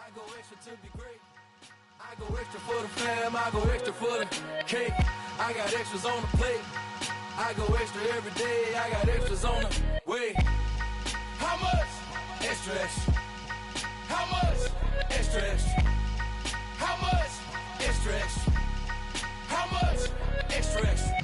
I go extra to be great. I go extra for the fam, I go extra for the cake. I got extras on the plate. I go extra every day, I got extras on the way. How much? Extra, extra. How much? Extra, extra. How much? Extra, extra. How much? Extra, extra.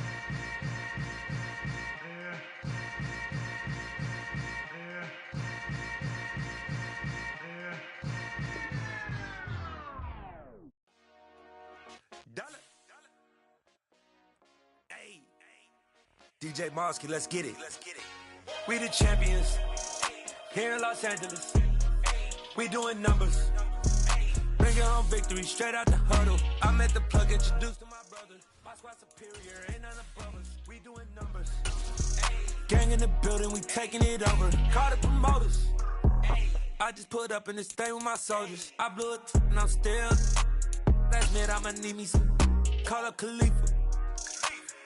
Hey, DJ Mosky, let's get it. We the champions here in Los Angeles. We doing numbers. Bring your own victory straight out the huddle. I met the plug, introduced to my brothers. My squad superior, ain't none above us. We doing numbers. Gang in the building, we taking it over. Call the promoters. I just put up in this thing with my soldiers. I blew it and I'm still. Last minute I'ma need me some. Call up Khalifa.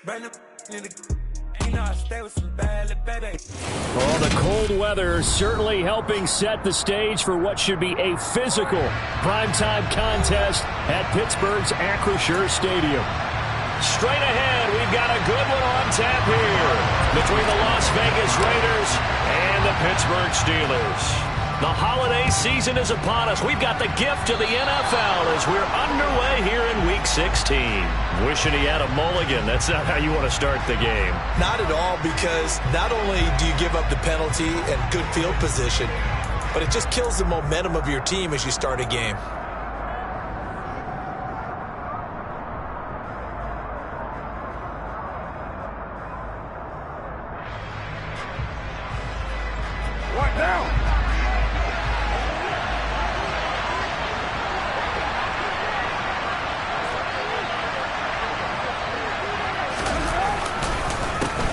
Bring them in the. You know I stay with some bad little baby. Well, the cold weather certainly helping set the stage for what should be a physical primetime contest at Pittsburgh's Acrisure Stadium. Straight ahead, we've got a good one on tap here between the Las Vegas Raiders and the Pittsburgh Steelers. The holiday season is upon us. We've got the gift of the NFL as we're underway here in Week 16. Wishing he had a mulligan. That's not how you want to start the game. Not at all, because not only do you give up the penalty and good field position, but it just kills the momentum of your team as you start a game. What now?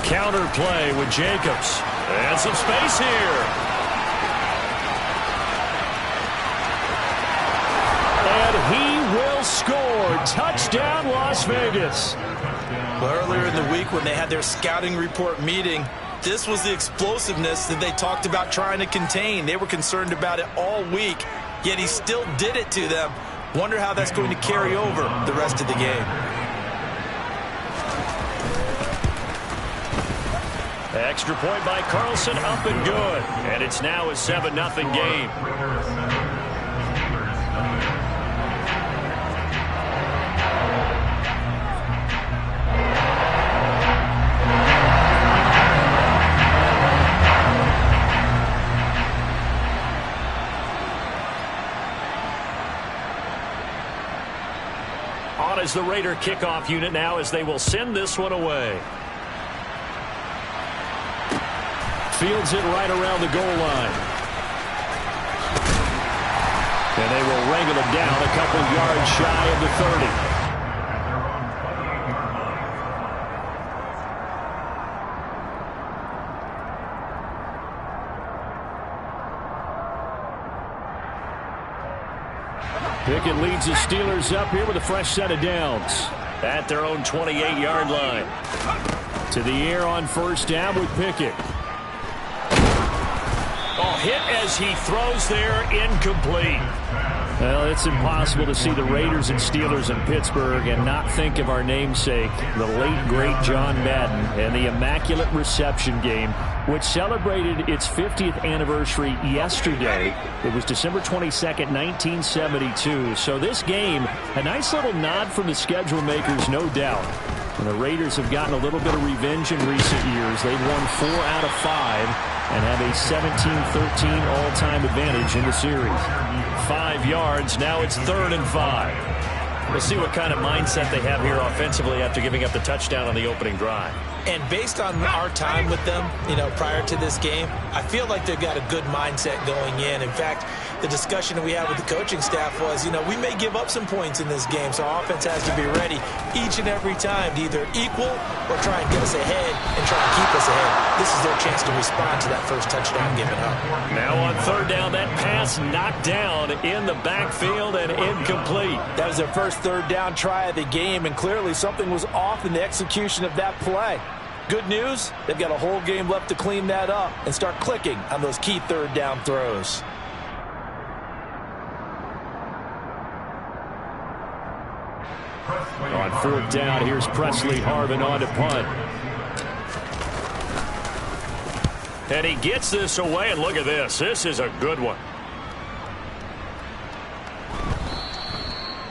Counter play with Jacobs. And some space here. And he will score. Touchdown, Las Vegas. Well, earlier in the week when they had their scouting report meeting, this was the explosiveness that they talked about trying to contain. They were concerned about it all week, yet he still did it to them. Wonder how that's going to carry over the rest of the game. Extra point by Carlson, up and good. And it's now a 7-0 game. On is the Raider kickoff unit now as they will send this one away. Fields it right around the goal line. And they will wrangle it down a couple yards shy of the 30. Pickett leads the Steelers up here with a fresh set of downs at their own 28-yard line. To the air on first down with Pickett. Hit as he throws there, incomplete. Well, it's impossible to see the Raiders and Steelers in Pittsburgh and not think of our namesake, the late, great John Madden, and the Immaculate Reception game, which celebrated its 50th anniversary yesterday. It was December 22nd, 1972. So this game, a nice little nod from the schedule makers, no doubt. And the Raiders have gotten a little bit of revenge in recent years. They've won 4 out of 5 and have a 17-13 all-time advantage in the series. 5 yards, now it's 3rd and 5. We'll see what kind of mindset they have here offensively after giving up the touchdown on the opening drive. And based on our time with them, prior to this game, I feel like they've got a good mindset going in. In fact, the discussion that we had with the coaching staff was, we may give up some points in this game, so our offense has to be ready each and every time to either equal or try and get us ahead and try and keep us ahead. This is their chance to respond to that first touchdown given up. Now on 3rd down, that pass knocked down in the backfield and incomplete. That was their first 3rd down try of the game, and clearly something was off in the execution of that play. Good news, they've got a whole game left to clean that up and start clicking on those key 3rd down throws. On 4th down, here's Presley Harvin on to punt. And he gets this away, and look at this. This is a good one.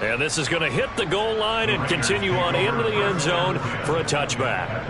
And this is going to hit the goal line and continue on into the end zone for a touchback.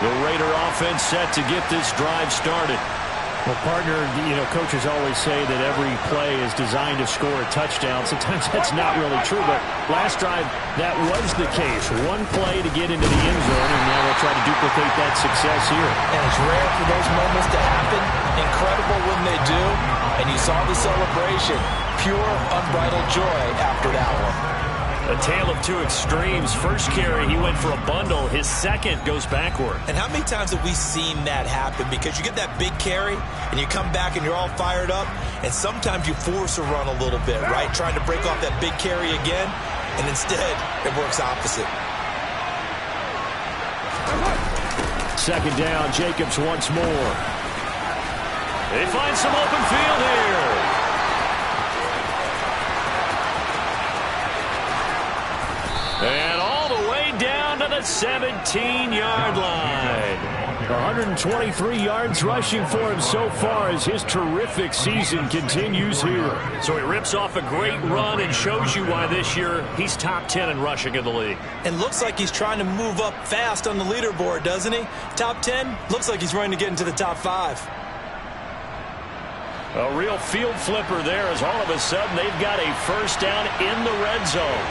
The Raider offense set to get this drive started. Well, partner, coaches always say that every play is designed to score a touchdown. Sometimes that's not really true, but last drive, that was the case. One play to get into the end zone, and now they'll try to duplicate that success here. And it's rare for those moments to happen. Incredible when they do. And you saw the celebration. Pure, unbridled joy after that one. A tale of two extremes. First carry, he went for a bundle. His second goes backward. And how many times have we seen that happen? Because you get that big carry, and you come back and you're all fired up, and sometimes you force a run a little bit, right? Trying to break off that big carry again, and instead it works opposite. Second down, Jacobs once more. They find some open field here. And all the way down to the 17-yard line. 123 yards rushing for him so far as his terrific season continues here. So he rips off a great run and shows you why this year he's top 10 in rushing in the league. And looks like he's trying to move up fast on the leaderboard, doesn't he? Top 10, looks like he's running to get into the top 5. A real field flipper there as all of a sudden they've got a first down in the red zone.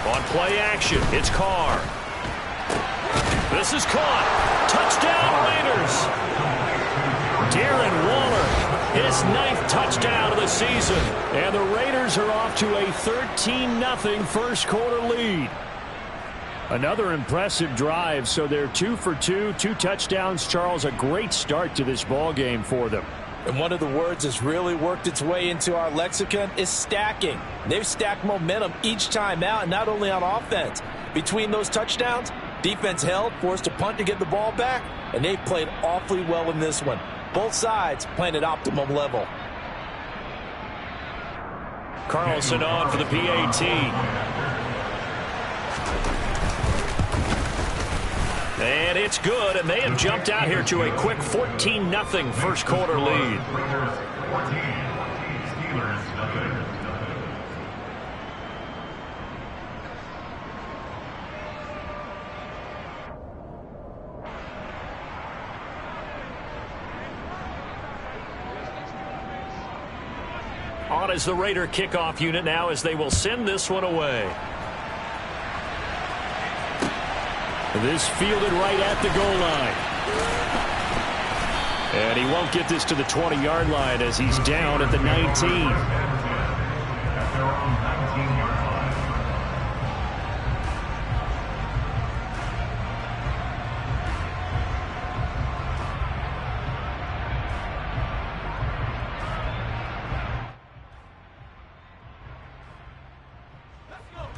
On play action, it's Carr. This is caught. Touchdown Raiders. Darren Waller, his 9th touchdown of the season. And the Raiders are off to a 13-0 first quarter lead. Another impressive drive, so they're 2 for 2, 2 touchdowns. Charles, a great start to this ball game for them. And one of the words that's really worked its way into our lexicon is stacking. They've stacked momentum each time out, and not only on offense. Between those touchdowns, defense held, forced a punt to get the ball back, and they played awfully well in this one. Both sides playing at optimum level. Carlson on for the PAT. And it's good, and they have jumped out here to a quick 14-0 first quarter lead. On is the Raider kickoff unit now as they will send this one away. This fielded right at the goal line. And he won't get this to the 20-yard line as he's down at the 19.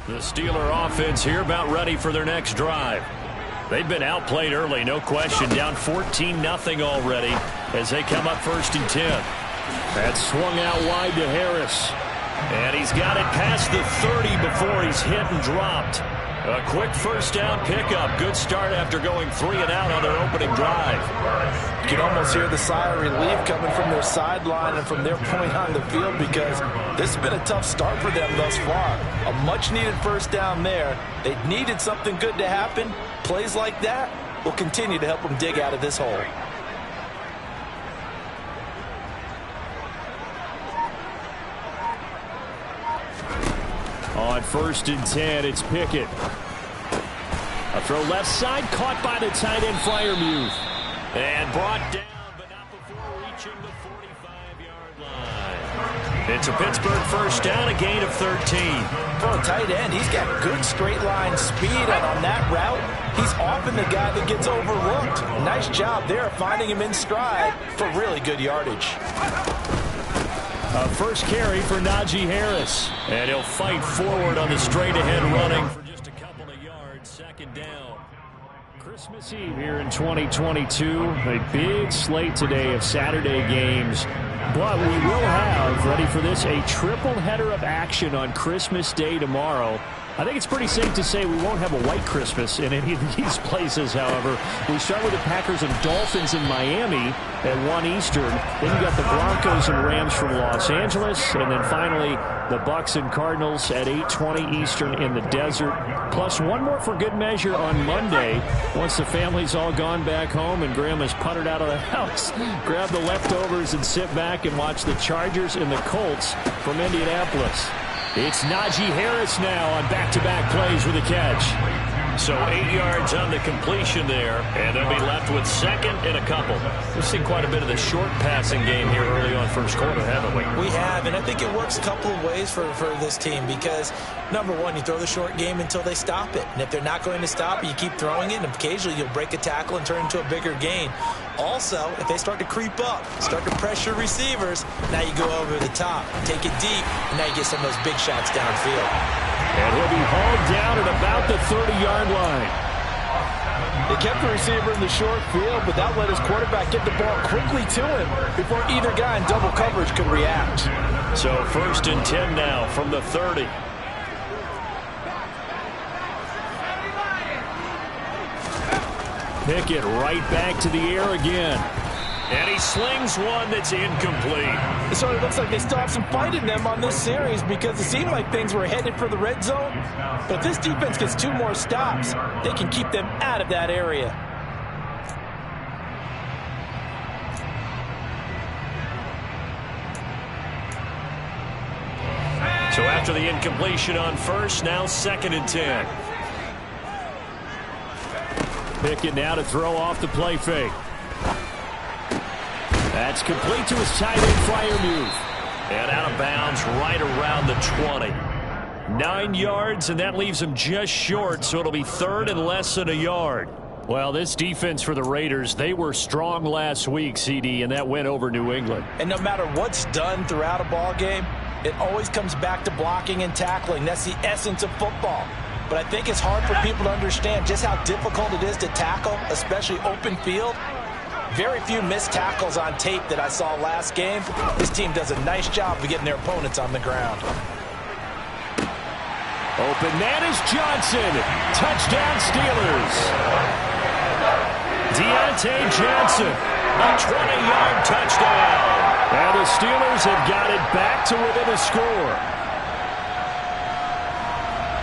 The Steeler offense here about ready for their next drive. They've been outplayed early, no question. Down 14-0 already as they come up 1st and 10. That's swung out wide to Harris. And he's got it past the 30 before he's hit and dropped. A quick first down pickup. Good start after going 3 and out on their opening drive. You can almost hear the sigh of relief coming from their sideline and from their point on the field because this has been a tough start for them thus far. A much-needed first down there. They needed something good to happen. Plays like that will continue to help them dig out of this hole. On 1st and 10, it's Pickett. A throw left side, caught by the tight end Freiermuth. And brought down, but not before reaching the 45-yard line. It's a Pittsburgh first down, a gain of 13. For a tight end, he's got good straight line speed, and on that route, he's often the guy that gets overlooked. Nice job there finding him in stride for really good yardage. A first carry for Najee Harris. And he'll fight forward on the straight-ahead running for just a couple of yards. Second down. Christmas Eve here in 2022. A big slate today of Saturday games. But we will have, ready for this, a triple header of action on Christmas Day tomorrow. I think it's pretty safe to say we won't have a white Christmas in any of these places, however. We start with the Packers and Dolphins in Miami at 1 Eastern. Then you got the Broncos and Rams from Los Angeles. And then finally, the Bucs and Cardinals at 8:20 Eastern in the desert. Plus one more for good measure on Monday. Once the family's all gone back home and Grandma's puttered out of the house, grab the leftovers and sit back and watch the Chargers and the Colts from Indianapolis. It's Najee Harris now on back-to-back plays with a catch. So 8 yards on the completion there, and they'll be left with second and a couple. We've seen quite a bit of the short passing game here early on first quarter, haven't we? We have, and I think it works a couple of ways for this team because, number one, you throw the short game until they stop it. And if they're not going to stop it, you keep throwing it, and occasionally you'll break a tackle and turn into a bigger gain. Also, if they start to creep up, start to pressure receivers, now you go over the top, take it deep, and now you get some of those big shots downfield. And he'll be hauled down at about the 30-yard line. They kept the receiver in the short field, but that let his quarterback get the ball quickly to him before either guy in double coverage could react. So 1st and 10 now from the 30. Pickett right back to the air again. And he slings one that's incomplete. So it looks like they still have some fight in them on this series because it seemed like things were headed for the red zone. But if this defense gets 2 more stops, they can keep them out of that area. So after the incompletion on first, now 2nd and 10. Pickett now to throw off the play fake. That's complete to his tight end flyer move. And out of bounds right around the 20. 9 yards, and that leaves him just short, so it'll be 3rd and less than a yard. Well, this defense for the Raiders, they were strong last week, CD, and that went over New England. And no matter what's done throughout a ball game, it always comes back to blocking and tackling. That's the essence of football. But I think it's hard for people to understand just how difficult it is to tackle, especially open field. Very few missed tackles on tape that I saw last game. This team does a nice job of getting their opponents on the ground. Open man is Johnson. Touchdown Steelers. Deontay Johnson, a 20-yard touchdown. And the Steelers have got it back to within a score.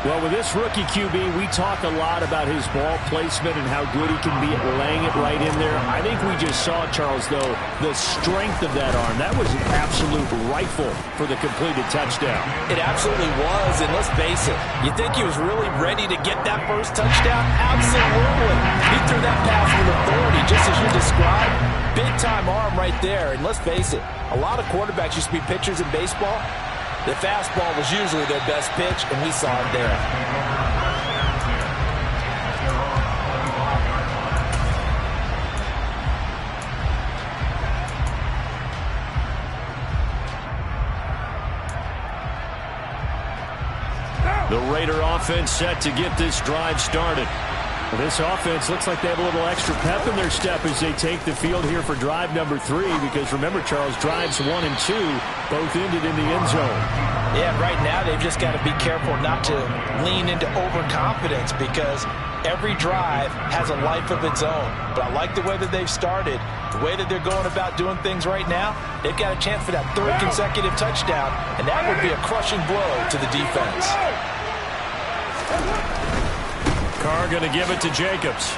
Well, with this rookie QB, we talk a lot about his ball placement and how good he can be at laying it right in there. I think we just saw, Charles, though, the strength of that arm. That was an absolute rifle for the completed touchdown. It absolutely was, and let's face it, you think he was really ready to get that first touchdown? Absolutely. He threw that pass with authority, just as you described. Big-time arm right there, and let's face it, a lot of quarterbacks used to be pitchers in baseball. The fastball was usually their best pitch, and we saw it there. The Raider offense set to get this drive started. This offense looks like they have a little extra pep in their step as they take the field here for drive number 3, because remember, Charles, drives 1 and 2 both ended in the end zone. Yeah, right now they've just got to be careful not to lean into overconfidence because every drive has a life of its own. But I like the way that they've started, the way that they're going about doing things right now. They've got a chance for that 3rd consecutive touchdown, and that would be a crushing blow to the defense. Carr going to give it to Jacobs.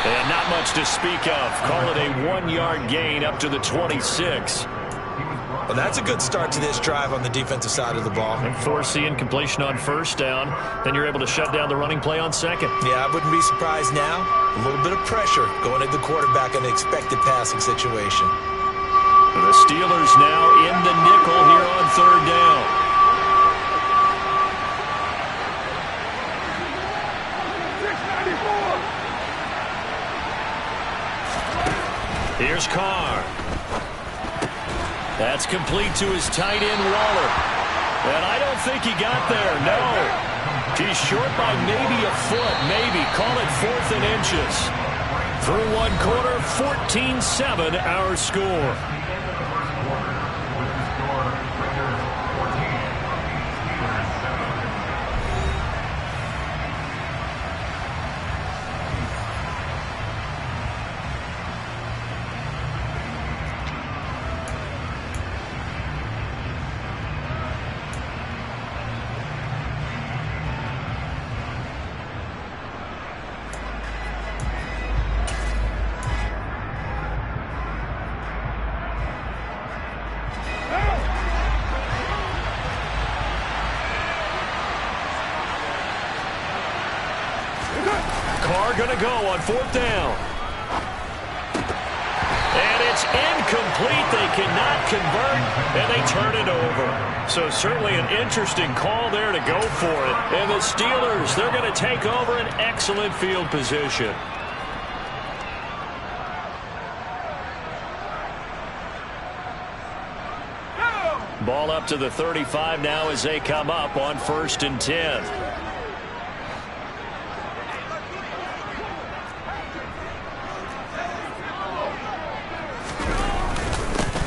And not much to speak of. Call it a 1-yard gain up to the 26. Well, that's a good start to this drive on the defensive side of the ball. And force the incompletion on first down. Then you're able to shut down the running play on second. Yeah, I wouldn't be surprised now. A little bit of pressure going at the quarterback in an expected passing situation. The Steelers now in the nickel here on third down. Here's Carr. That's complete to his tight end, Waller. And I don't think he got there, no. He's short by maybe a foot, maybe. Call it 4th and inches. Through one quarter, 14-7 our score. Carr going to go on 4th down. And it's incomplete. They cannot convert, and they turn it over. So certainly an interesting call there to go for it. And the Steelers, they're going to take over an excellent field position. Ball up to the 35 now as they come up on 1st and 10.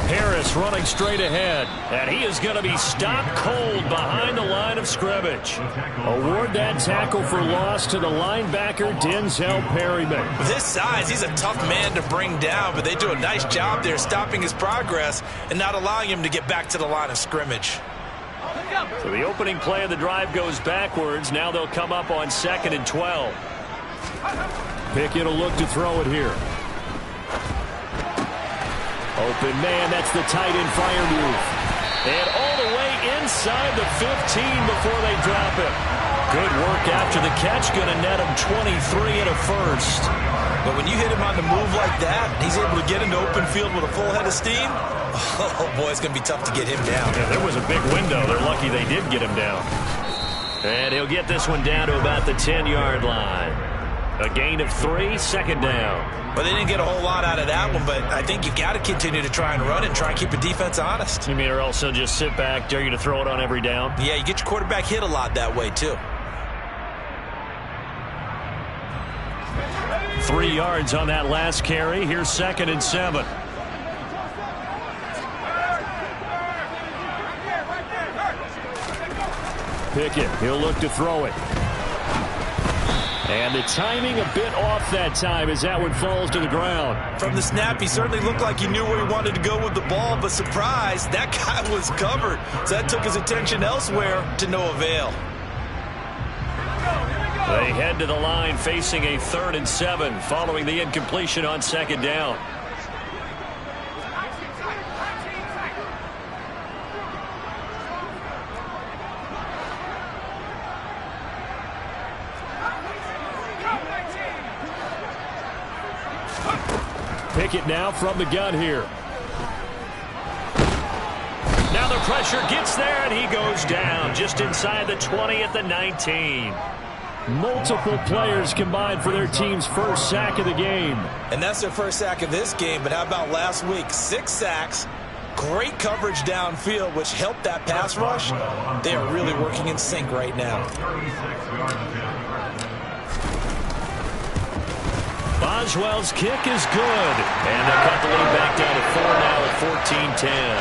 Harris running straight ahead, and he is going to be stopped cold behind the line of scrimmage. Award that tackle for loss to the linebacker, Denzel Perryman. With his size, he's a tough man to bring down, but they do a nice job there stopping his progress and not allowing him to get back to the line of scrimmage. So the opening play of the drive goes backwards. Now they'll come up on 2nd and 12. Pickett will look to throw it here. Open man, that's the tight end fire move. And all the way inside the 15 before they drop it. Good work after the catch, going to net him 23 and a first. But when you hit him on the move like that, he's able to get into open field with a full head of steam. Oh, boy, it's going to be tough to get him down. Yeah, there was a big window. They're lucky they did get him down. And he'll get this one down to about the 10-yard line. A gain of 3, 2nd down. Well, they didn't get a whole lot out of that one, but I think you've got to continue to try and run and try and keep the defense honest. You mean, or else they'll just sit back, dare you to throw it on every down? Yeah, you get your quarterback hit a lot that way, too. 3 yards on that last carry. Here's 2nd and 7. Pickett, he'll look to throw it. And the timing a bit off that time as that one falls to the ground. From the snap, he certainly looked like he knew where he wanted to go with the ball, but surprise, that guy was covered. So that took his attention elsewhere to no avail. They head to the line facing a 3rd and 7 following the incompletion on 2nd down. Pickett now from the gun here. Now the pressure gets there, and he goes down just inside the 20 at the 19. Multiple players combined for their team's first sack of the game. And that's their first sack of this game, but how about last week? 6 sacks, great coverage downfield, which helped that pass rush. They are really working in sync right now. Boswell's kick is good. And they cut the lead back down to 4 now at 14-10.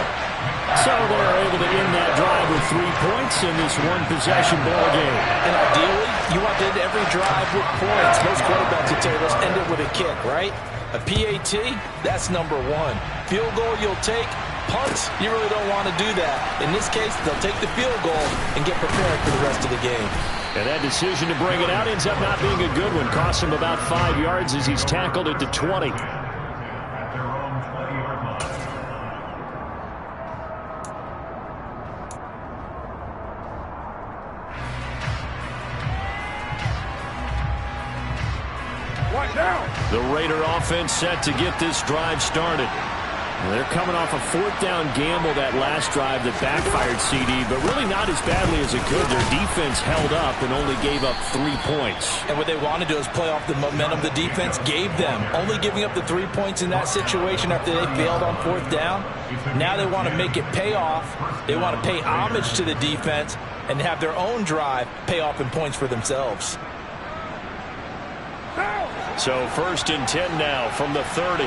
So they're able to end that drive with 3 points in this one-possession ball game. And ideally, you want to end every drive with points. Most quarterbacks would tell you, let's end it with a kick, right? A PAT, that's number 1. Field goal you'll take. Punts, you really don't want to do that. In this case, they'll take the field goal and get prepared for the rest of the game. And that decision to bring it out ends up not being a good one. Costs him about 5 yards as he's tackled at the 20. The Raider offense set to get this drive started. They're coming off a fourth down gamble that last drive that backfired, CD, but really not as badly as it could. Their defense held up and only gave up 3 points. And what they want to do is play off the momentum the defense gave them. Only giving up the 3 points in that situation after they failed on fourth down. Now they want to make it pay off. They want to pay homage to the defense and have their own drive pay off in points for themselves. So 1st and 10 now from the 30.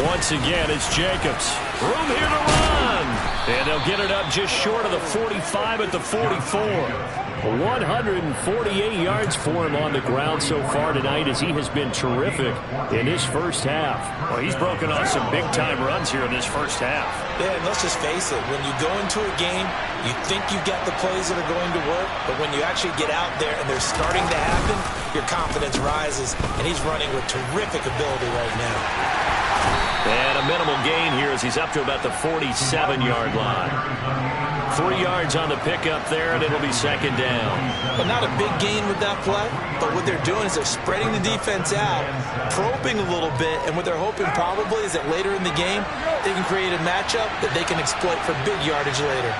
Once again, it's Jacobs. Room here to run. And they'll get it up just short of the 45 at the 44. 148 yards for him on the ground so far tonight as he has been terrific in this first half. Well, he's broken off some big-time runs here in this first half. Yeah, and let's just face it. When you go into a game, you think you've got the plays that are going to work, but when you actually get out there and they're starting to happen, your confidence rises, and he's running with terrific ability right now. And a minimal gain here as he's up to about the 47-yard line. 3 yards on the pickup there, and it'll be 2nd down. But not a big gain with that play, but what they're doing is they're spreading the defense out, probing a little bit, and what they're hoping probably is that later in the game, they can create a matchup that they can exploit for big yardage later.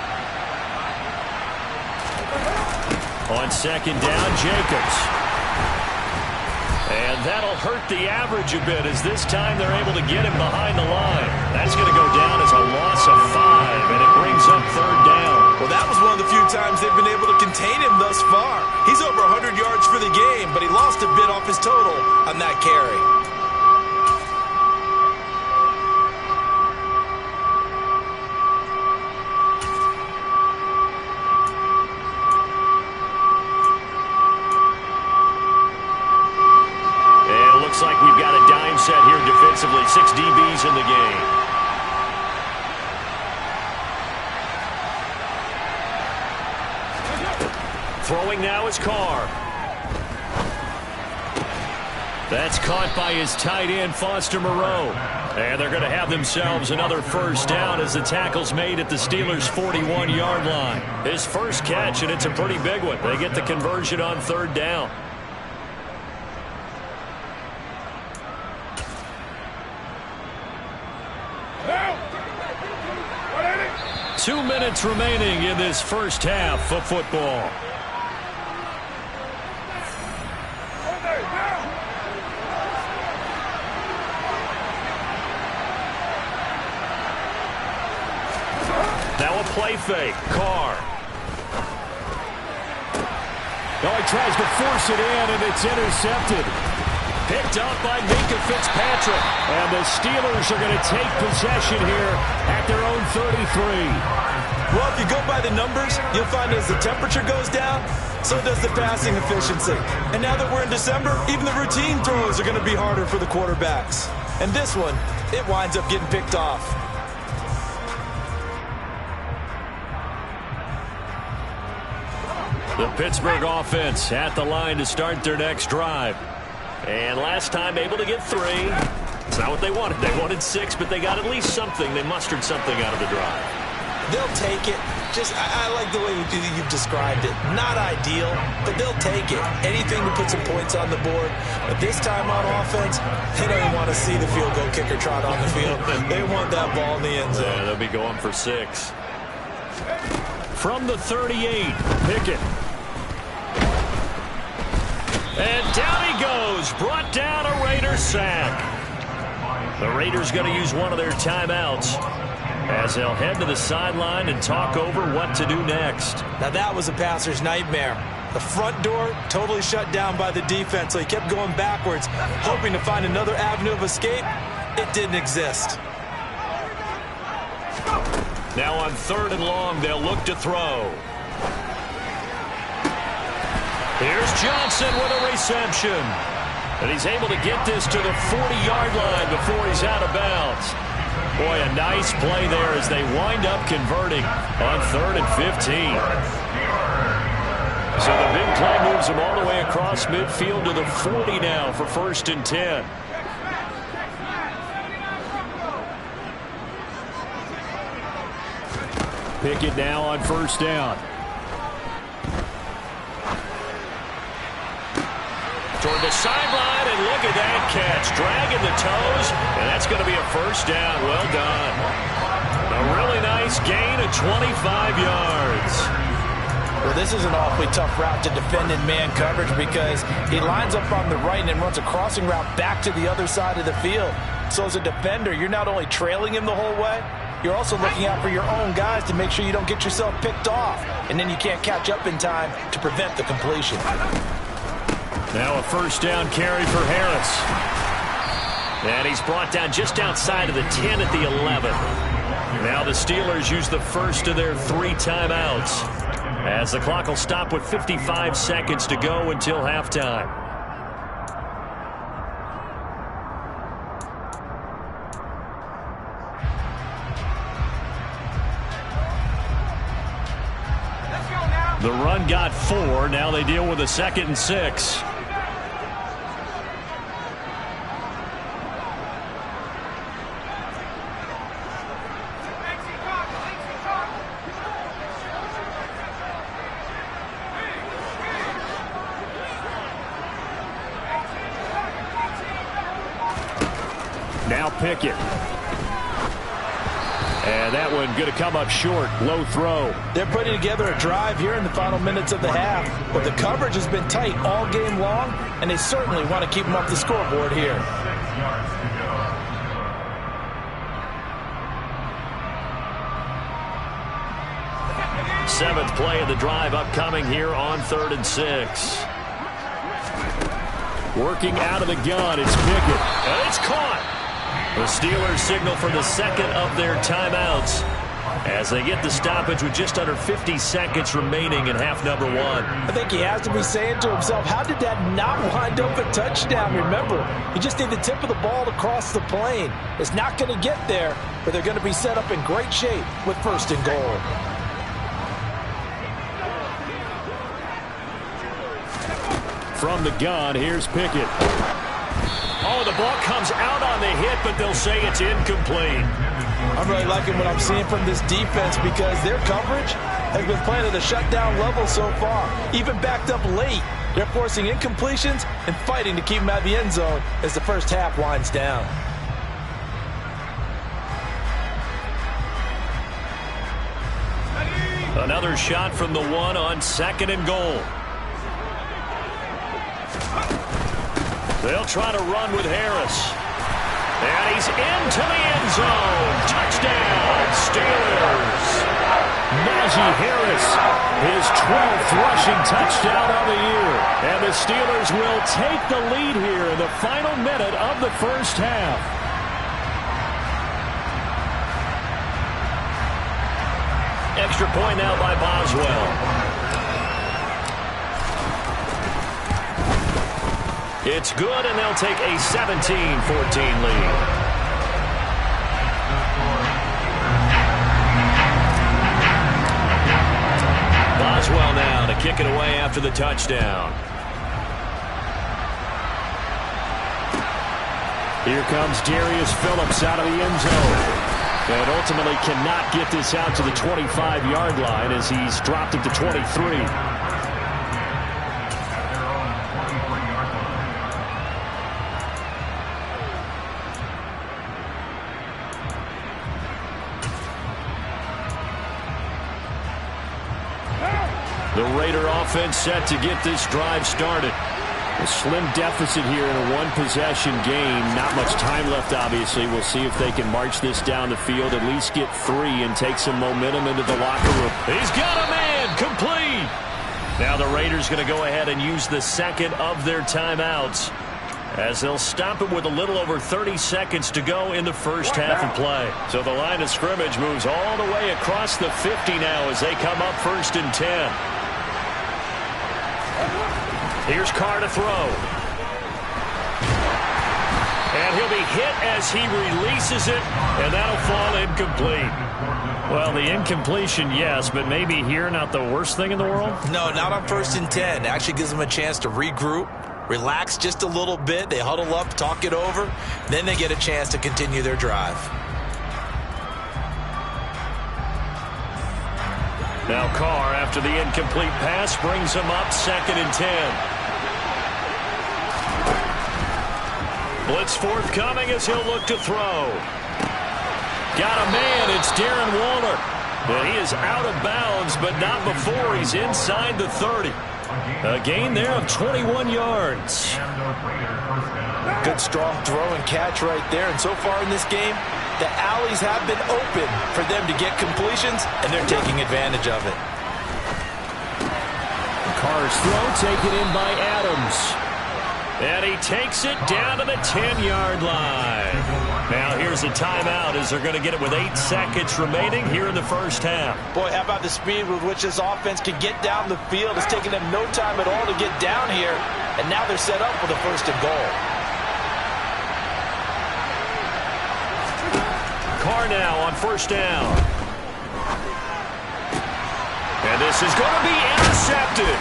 On 2nd down, Jacobs. And that'll hurt the average a bit as this time they're able to get him behind the line. That's going to go down as a loss of 5, and it brings up 3rd down. Well, that was one of the few times they've been able to contain him thus far. He's over 100 yards for the game, but he lost a bit off his total on that carry. Looks like we've got a dime set here defensively. 6 DBs in the game. Throwing now is Carr. That's caught by his tight end, Foster Moreau. And they're going to have themselves another first down as the tackle's made at the Steelers' 41-yard line. His first catch, and it's a pretty big one. They get the conversion on 3rd down. 2 minutes remaining in this first half of football. Now a play fake. Carr. Oh, he tries to force it in, and it's intercepted. Picked up by Minka Fitzpatrick. And the Steelers are going to take possession here at their own 33. Well, if you go by the numbers, you'll find as the temperature goes down, so does the passing efficiency. And now that we're in December, even the routine throws are going to be harder for the quarterbacks. And this one, it winds up getting picked off. The Pittsburgh offense at the line to start their next drive. And last time able to get 3. It's not what they wanted. They wanted 6, but they got at least something. They mustered something out of the drive. They'll take it. I like the way you've described it. Not ideal, but they'll take it. Anything to put some points on the board. But this time on offense, they don't even want to see the field goal kicker trot on the field. They want that ball in the end zone. Yeah, they'll be going for 6. From the 38, Pickett. And down he goes. Brought down a Raider sack. The Raiders going to use one of their timeouts as they'll head to the sideline and talk over what to do next. Now that was a passer's nightmare. The front door totally shut down by the defense, so he kept going backwards, hoping to find another avenue of escape. It didn't exist. Now on 3rd and long, they'll look to throw. Here's Johnson with a reception. And he's able to get this to the 40-yard line before he's out of bounds. Boy, a nice play there as they wind up converting on 3rd and 15. So the big play moves them all the way across midfield to the 40 now for 1st and 10. Pickett now on 1st down. Toward the the sideline, and look at that catch. Dragging the toes, and that's going to be a first down. Well done. A really nice gain of 25 yards. Well, this is an awfully tough route to defend in man coverage because he lines up on the right and then runs a crossing route back to the other side of the field. So as a defender, you're not only trailing him the whole way, you're also looking out for your own guys to make sure you don't get yourself picked off. And then you can't catch up in time to prevent the completion. Now a first down carry for Harris. And he's brought down just outside of the 10 at the 11. Now the Steelers use the first of their 3 timeouts, as the clock will stop with 55 seconds to go until halftime. The run got 4. Now they deal with a 2nd and 6. Now Pickett. And that one going to come up short. Low throw. They're putting together a drive here in the final minutes of the half, but the coverage has been tight all game long, and they certainly want to keep them up the scoreboard here. Seventh play of the drive upcoming here on 3rd and 6. Working out of the gun, it's Pickett. And it's caught. The Steelers signal for the second of their timeouts as they get the stoppage with just under 50 seconds remaining in half number 1. I think he has to be saying to himself, how did that not wind up a touchdown? Remember, you just need the tip of the ball to cross the plane. It's not going to get there, but they're going to be set up in great shape with 1st and goal. From the gun, here's Pickett. Oh, the ball comes out on the hit, but they'll say it's incomplete. I'm really liking what I'm seeing from this defense because their coverage has been playing at a shutdown level so far. Even backed up late, they're forcing incompletions and fighting to keep them out of the end zone as the first half winds down. Another shot from the 1 on 2nd and goal. They'll try to run with Harris. And he's into the end zone. Touchdown, Steelers. Najee Harris, his 12th rushing touchdown of the year. And the Steelers will take the lead here in the final minute of the first half. Extra point now by Boswell. It's good, and they'll take a 17-14 lead. Boswell now to kick it away after the touchdown. Here comes Darius Phillips out of the end zone. And ultimately cannot get this out to the 25-yard line as he's dropped it to 23. The Raider offense set to get this drive started. A slim deficit here in a one-possession game. Not much time left, obviously. We'll see if they can march this down the field, at least get 3 and take some momentum into the locker room. He's got a man, complete. Now the Raiders going to go ahead and use the second of their timeouts as they'll stop it with a little over 30 seconds to go in the first half of play. So the line of scrimmage moves all the way across the 50 now as they come up 1st and 10. Here's Carr to throw. And he'll be hit as he releases it, and that'll fall incomplete. Well, the incompletion, yes, but maybe here not the worst thing in the world? No, not on 1st and 10. It actually gives them a chance to regroup, relax just a little bit. They huddle up, talk it over. Then they get a chance to continue their drive. Now Carr, after the incomplete pass, brings him up 2nd and 10. Blitz forthcoming as he'll look to throw. Got a man. It's Darren Waller. And he is out of bounds, but not before he's inside the 30. A gain there of 21 yards. Good strong throw and catch right there. And so far in this game, the alleys have been open for them to get completions, and they're taking advantage of it. Carr's throw taken in by Adams. And he takes it down to the 10-yard line. Now here's a timeout as they're going to get it with 8 seconds remaining here in the first half. Boy, how about the speed with which this offense can get down the field? It's taken them no time at all to get down here, and now they're set up for the first and goal. Carr now on first down. And this is going to be intercepted.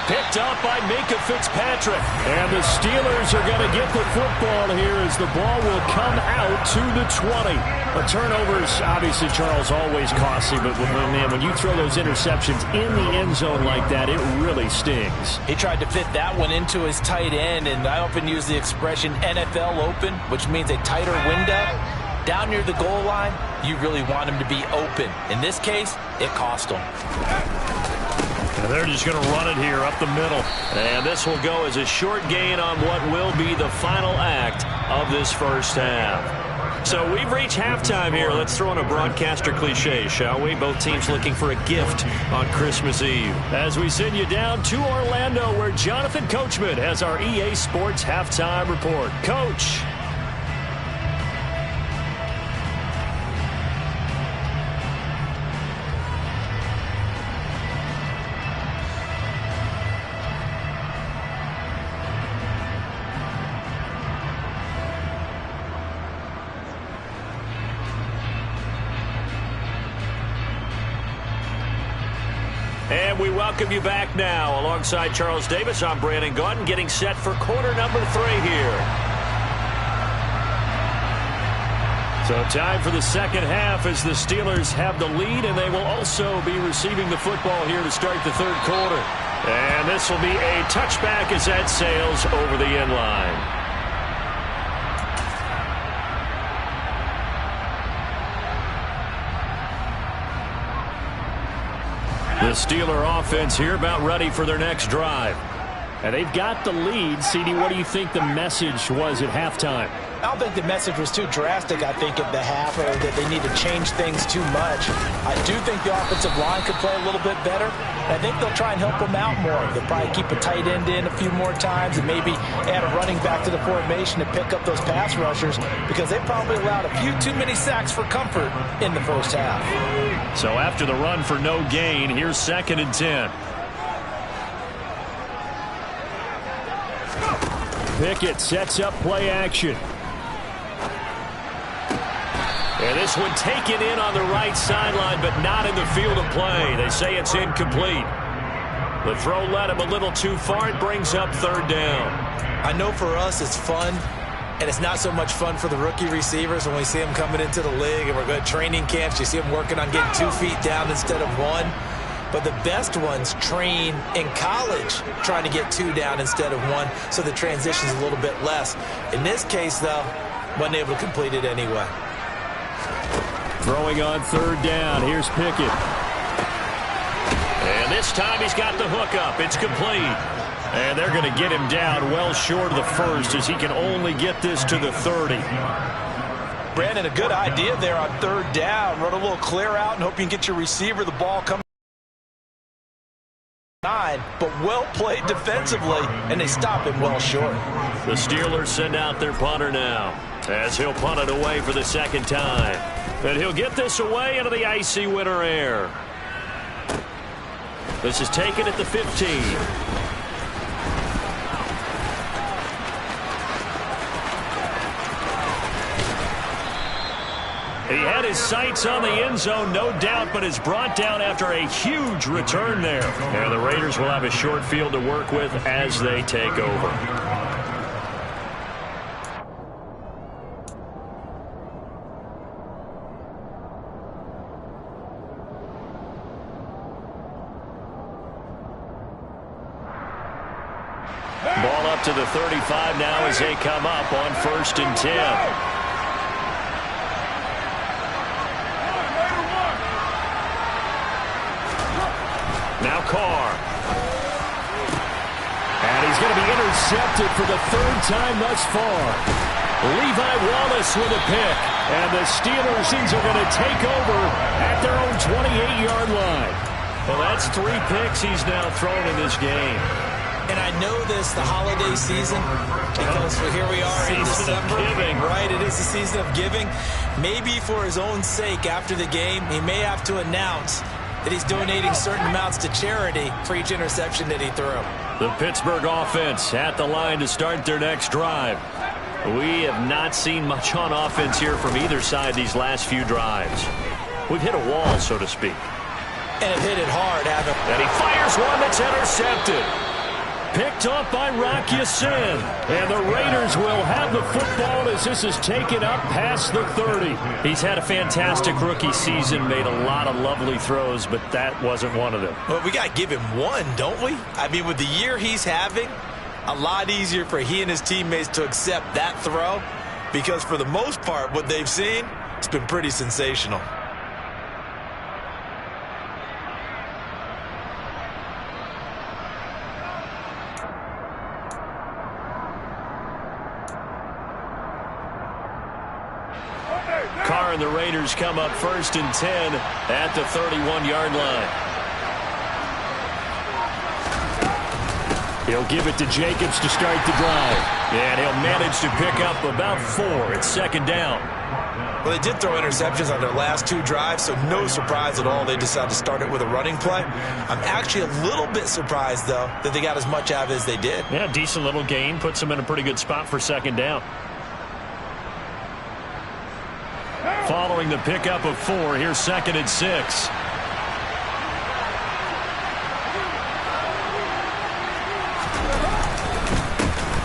Picked up by Minka Fitzpatrick. And the Steelers are going to get the football here as the ball will come out to the 20. The turnovers, obviously, Charles, always costly. But, man, when you throw those interceptions in the end zone like that, it really stings. He tried to fit that one into his tight end, and I often use the expression NFL open, which means a tighter window. Down near the goal line, you really want him to be open. In this case, it cost him. And they're just going to run it here up the middle. And this will go as a short gain on what will be the final act of this first half. So we've reached halftime here. Let's throw in a broadcaster cliche, shall we? Both teams looking for a gift on Christmas Eve. As we send you down to Orlando, where Jonathan Coachman has our EA Sports halftime report. Coach. And we welcome you back now. Alongside Charles Davis, I'm Brandon Gaudin, getting set for quarter number 3 here. So time for the second half as the Steelers have the lead, and they will also be receiving the football here to start the third quarter. And this will be a touchback as that sails over the end line. The Steeler offense here about ready for their next drive. And they've got the lead. CD, what do you think the message was at halftime? I don't think the message was too drastic, I think, at the half, or that they need to change things too much. I do think the offensive line could play a little bit better. And I think they'll try and help them out more. They'll probably keep a tight end in a few more times and maybe add a running back to the formation to pick up those pass rushers, because they probably allowed a few too many sacks for comfort in the first half. So after the run for no gain, here's 2nd and 10. Pickett sets up play action. And this one taken in on the right sideline, but not in the field of play. They say it's incomplete. The throw led him a little too far. It brings up 3rd down. I know for us it's fun, and it's not so much fun for the rookie receivers when we see them coming into the league and we're going to training camps. You see them working on getting 2 feet down instead of 1. But the best ones train in college trying to get 2 down instead of 1, so the transition's a little bit less. In this case, though, wasn't able to complete it anyway. Throwing on 3rd down. Here's Pickett. And this time he's got the hook up. It's complete. And they're going to get him down well short of the first, as he can only get this to the 30. Brandon, a good idea there on 3rd down. Run a little clear out and hope you can get your receiver the ball coming. But well played defensively, and they stop him well short. The Steelers send out their punter now, as he'll punt it away for the 2nd time. And he'll get this away into the icy winter air. This is taken at the 15. He had his sights on the end zone, no doubt, but is brought down after a huge return there. And the Raiders will have a short field to work with as they take over. Ball up out to the 35 now as they come up on 1st and 10. Now Carr. And he's going to be intercepted for the 3rd time thus far. Levi Wallace with a pick. And the Steelers are going to take over at their own 28-yard line. Well, that's 3 picks he's now thrown in this game. And I know this, the holiday season, because here we are in December. Right, it is the season of giving. Maybe for his own sake after the game, he may have to announce that he's donating certain amounts to charity for each interception that he threw. The Pittsburgh offense at the line to start their next drive. We have not seen much on offense here from either side these last few drives. We've hit a wall, so to speak. And have hit it hard, haven't we? And he fires one that's intercepted. Picked off by Rock Ya-Sin. And the Raiders will have the football as this is taken up past the 30. He's had a fantastic rookie season, made a lot of lovely throws, but that wasn't one of them. Well, we got to give him one, don't we? I mean, with the year he's having, a lot easier for he and his teammates to accept that throw because for the most part, what they've seen, it's been pretty sensational. Carr and the Raiders come up 1st and 10 at the 31-yard line. He'll give it to Jacobs to start the drive. And he'll manage to pick up about 4. It's 2nd down. Well, they did throw interceptions on their last 2 drives, so no surprise at all they decided to start it with a running play. I'm actually a little bit surprised, though, that they got as much out of it as they did. Yeah, decent little gain. Puts them in a pretty good spot for 2nd down. Following the pickup of 4, here's 2nd and 6.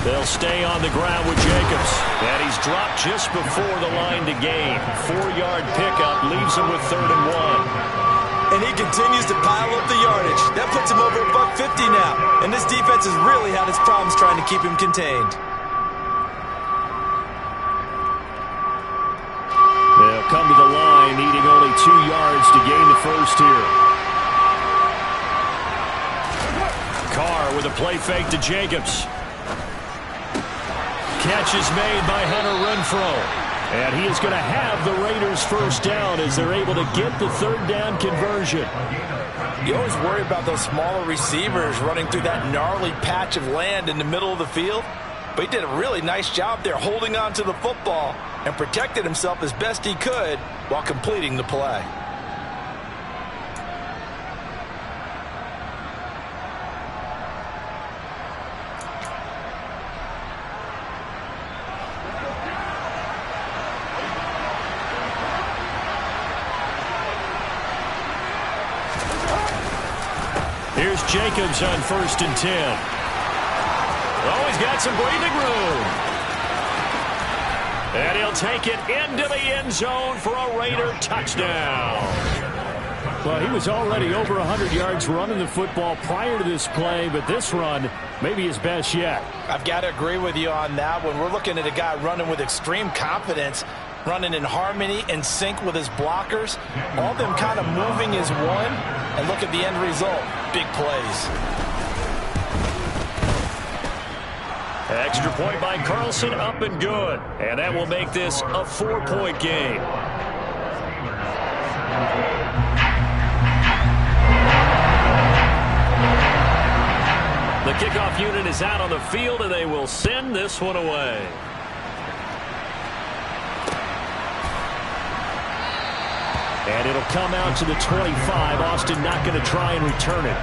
They'll stay on the ground with Jacobs. And he's dropped just before the line to gain. 4-yard pickup leaves him with 3rd and 1. And he continues to pile up the yardage. That puts him over $150 now. And this defense has really had its problems trying to keep him contained. They'll come to the line, needing only 2 yards to gain the 1st here. Carr with a play fake to Jacobs. Catch is made by Hunter Renfrow. And he is going to have the Raiders 1st down as they're able to get the 3rd down conversion. You always worry about those smaller receivers running through that gnarly patch of land in the middle of the field. But he did a really nice job there holding on to the football and protected himself as best he could while completing the play. Here's Jacobs on 1st and 10. Oh, he's got some breathing room. And he'll take it into the end zone for a Raider touchdown. Well, he was already over 100 yards running the football prior to this play, but this run may be his best yet. I've got to agree with you on that one. We're looking at a guy running with extreme confidence, running in harmony and sync with his blockers. All of them kind of moving as one. And look at the end result. Big plays. Extra point by Carlson, up and good. And that will make this a 4-point game. The kickoff unit is out on the field, and they will send this one away. And it'll come out to the 25. Austin not going to try and return it.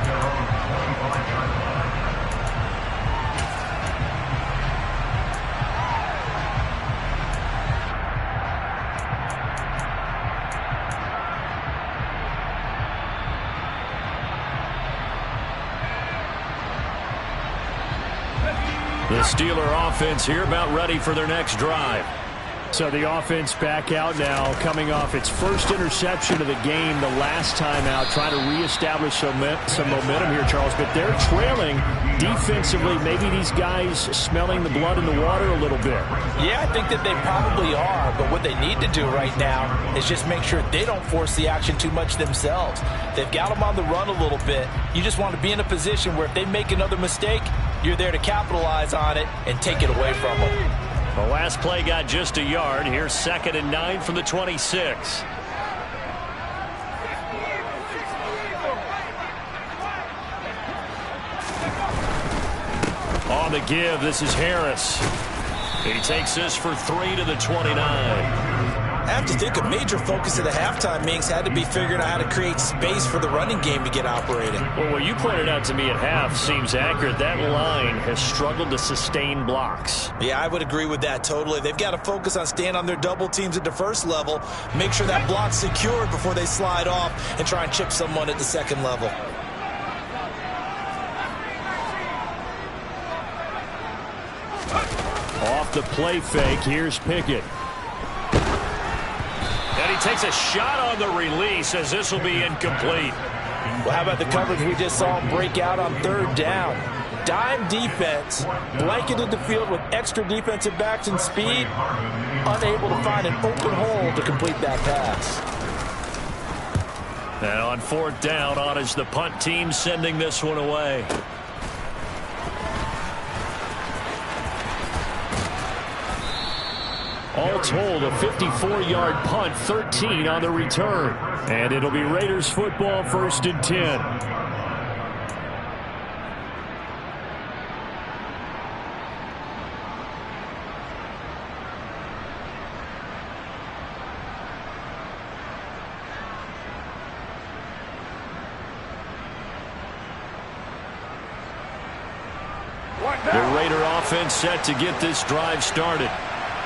The Steeler offense here about ready for their next drive. So the offense back out now, coming off its first interception of the game the last time out, trying to reestablish some momentum here, Charles. But they're trailing defensively. Maybe these guys smelling the blood in the water a little bit. Yeah, I think that they probably are. But what they need to do right now is just make sure they don't force the action too much themselves. They've got them on the run a little bit. You just want to be in a position where if they make another mistake, you're there to capitalize on it and take it away from them. The last play got just a yard. Here's 2nd and 9 from the 26. On the give, this is Harris. He takes this for 3 to the 29. I have to think a major focus of the halftime meetings had to be figuring out how to create space for the running game to get operating. Well, what you pointed out to me at half seems accurate. That line has struggled to sustain blocks. Yeah, I would agree with that totally. They've got to focus on staying on their double teams at the first level, make sure that block's secured before they slide off and try and chip someone at the second level. Off the play fake, here's Pickett. And he takes a shot on the release as this will be incomplete. Well, how about the coverage we just saw him break out on 3rd down? Dime defense, blanketed the field with extra defensive backs and speed, unable to find an open hole to complete that pass. And on 4th down, on is the punt team sending this one away. All told, a 54-yard punt, 13 on the return. And it'll be Raiders football, 1st and 10. The Raider offense set to get this drive started.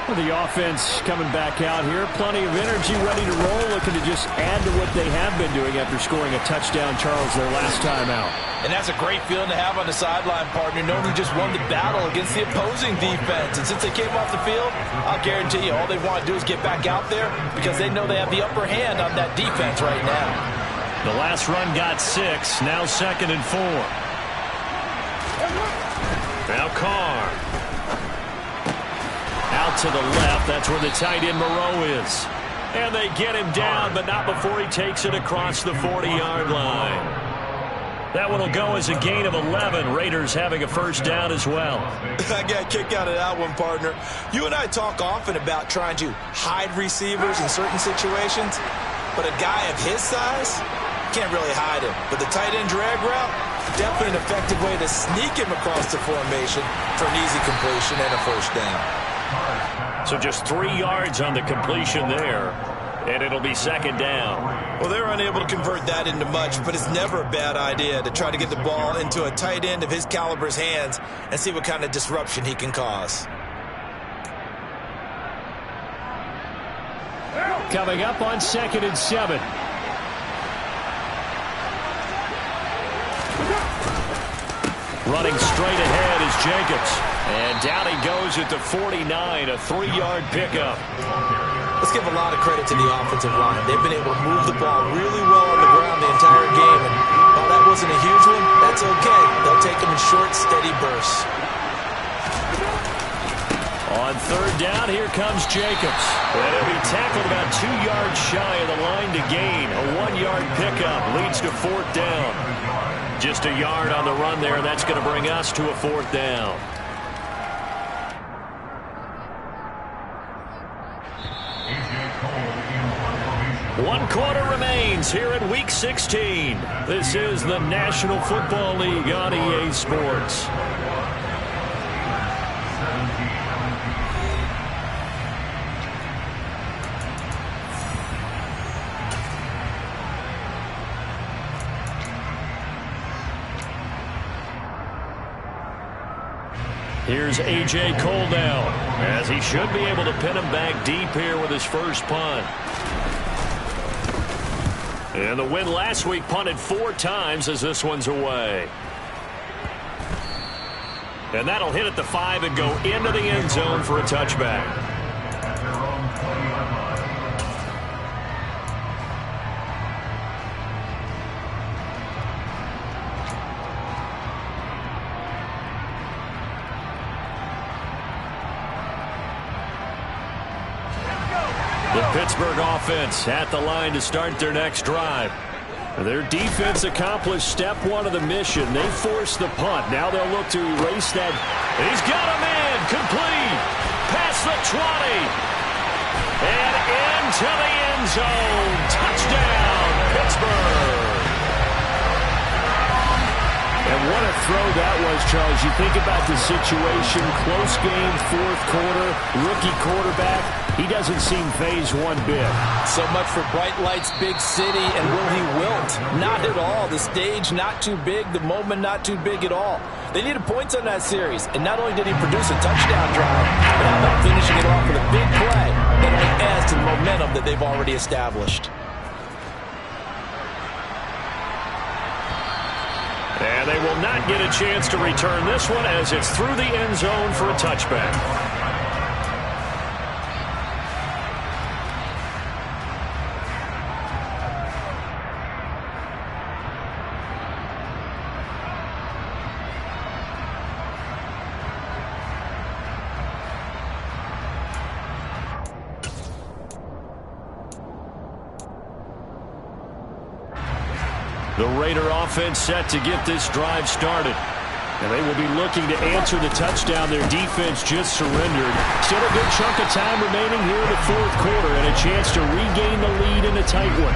Well, the offense coming back out here. Plenty of energy, ready to roll, looking to just add to what they have been doing after scoring a touchdown, Charles, their last time out. And that's a great feeling to have on the sideline, partner, knowing you just won the battle against the opposing defense. And since they came off the field, I'll guarantee you all they want to do is get back out there because they know they have the upper hand on that defense right now. The last run got 6, now 2nd and 4. Now Carr. Out to the left, that's where the tight end Moreau is. And they get him down, but not before he takes it across the 40-yard line. That one will go as a gain of 11. Raiders having a 1st down as well. I got a kick out of that one, partner. You and I talk often about trying to hide receivers in certain situations, but a guy of his size can't really hide him. But the tight end drag route, definitely an effective way to sneak him across the formation for an easy completion and a 1st down. So just 3 yards on the completion there, and it'll be 2nd down. Well, they're unable to convert that into much, but it's never a bad idea to try to get the ball into a tight end of his caliber's hands and see what kind of disruption he can cause. Coming up on 2nd and 7. Running straight ahead is Jacobs. And down he goes at the 49, a 3-yard pickup. Let's give a lot of credit to the offensive line. They've been able to move the ball really well on the ground the entire game. And while that wasn't a huge one, that's okay. They'll take them in short, steady bursts. On 3rd down, here comes Jacobs. And he'll be tackled about 2 yards shy of the line to gain. A 1-yard pickup leads to 4th down. Just a yard on the run there. That's going to bring us to a 4th down. One quarter remains here in Week 16. This is the National Football League on EA Sports. Here's A.J. Cole now, as he should be able to pin him back deep here with his first punt. And the win last week punted 4 times as this one's away. And that'll hit at the 5 and go into the end zone for a touchback. Pittsburgh offense at the line to start their next drive. Their defense accomplished step one of the mission. They forced the punt. Now they'll look to erase that. He's got a man. Complete. Past the 20. And into the end zone. Touchdown, Pittsburgh. And what a throw that was, Charles. You think about the situation, close game, fourth quarter, rookie quarterback. He doesn't seem phased one bit. So much for bright lights, big city, and will he wilt? Not at all. The stage not too big, the moment not too big at all. They needed points on that series, and not only did he produce a touchdown drive, but how about finishing it off with a big play that only adds to the momentum that they've already established. And they will not get a chance to return this one as it's through the end zone for a touchback. The Raider offense set to get this drive started. And they will be looking to answer the touchdown their defense just surrendered. Still a good chunk of time remaining here in the fourth quarter and a chance to regain the lead in a tight one.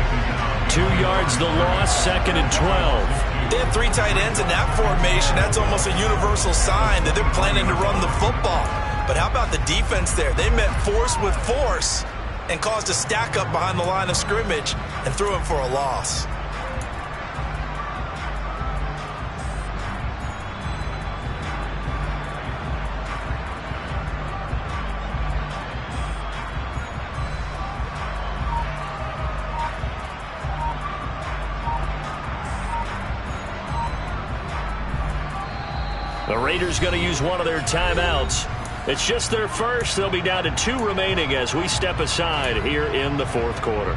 2 yards the loss, 2nd and 12. They have 3 tight ends in that formation. That's almost a universal sign that they're planning to run the football. But how about the defense there? They met force with force and caused a stack up behind the line of scrimmage and threw him for a loss. The Raiders going to use one of their timeouts. It's just their first. They'll be down to 2 remaining as we step aside here in the fourth quarter.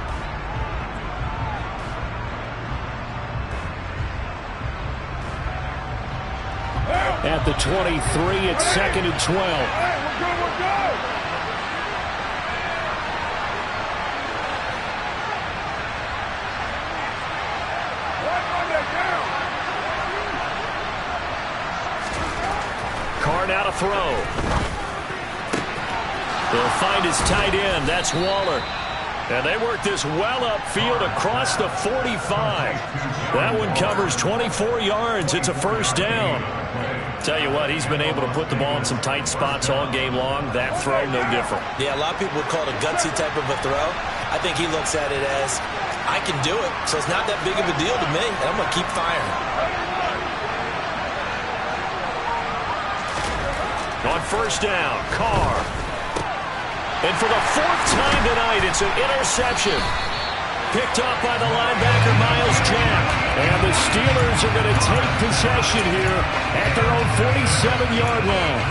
At the 23, it's 2nd and 12. Hey, we're good, we're good. Run that down. Carr now to throw. They'll find his tight end. That's Waller. And they work this well upfield across the 45. That one covers 24 yards. It's a first down. Tell you what, he's been able to put the ball in some tight spots all game long. That throw, no different. Yeah, a lot of people would call it a gutsy type of a throw. I think he looks at it as, I can do it, so it's not that big of a deal to me, and I'm going to keep firing. On first down, Carr. And for the 4th time tonight, it's an interception. Picked up by the linebacker, Miles Jack. And the Steelers are going to take possession here at their own 47-yard line.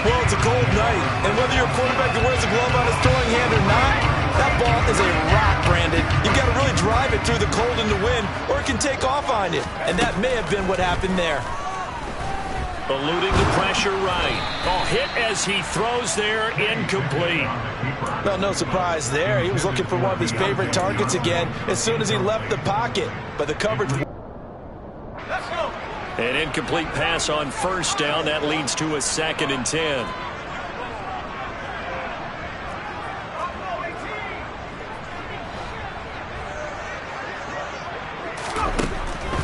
Well, it's a cold night, and whether you're a quarterback that wears a glove on his throwing hand or not, that ball is a rock, Brandon. You've got to really drive it through the cold and the wind, or it can take off on you. And that may have been what happened there. Eluding the pressure right. Oh, hit as he throws there, incomplete. Well, no surprise there. He was looking for one of his favorite targets again as soon as he left the pocket. But the coverage... Let's go. An incomplete pass on first down. That leads to a 2nd and 10.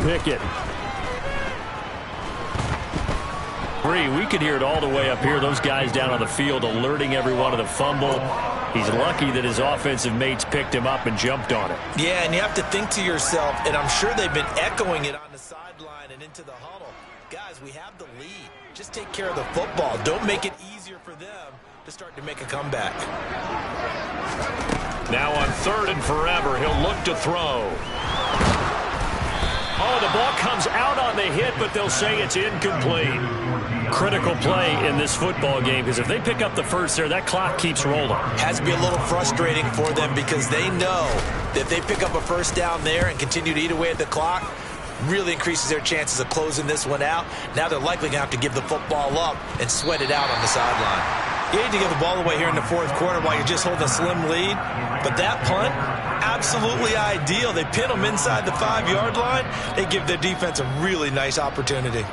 Pickett. We could hear it all the way up here. Those guys down on the field alerting everyone of the fumble. He's lucky that his offensive mates picked him up and jumped on it. Yeah, and you have to think to yourself, and I'm sure they've been echoing it on the sideline and into the huddle. Guys, we have the lead. Just take care of the football. Don't make it easier for them to start to make a comeback. Now on 3rd and forever, he'll look to throw. Oh, the ball comes out on the hit, but they'll say it's incomplete. Critical play in this football game, because if they pick up the first there, that clock keeps rolling. Has to be a little frustrating for them because they know that if they pick up a first down there and continue to eat away at the clock, really increases their chances of closing this one out. Now they're likely going to have to give the football up and sweat it out on the sideline. You hate to give the ball away here in the fourth quarter while you're just holding a slim lead. But that punt, absolutely ideal. They pin them inside the 5-yard line. They give their defense a really nice opportunity.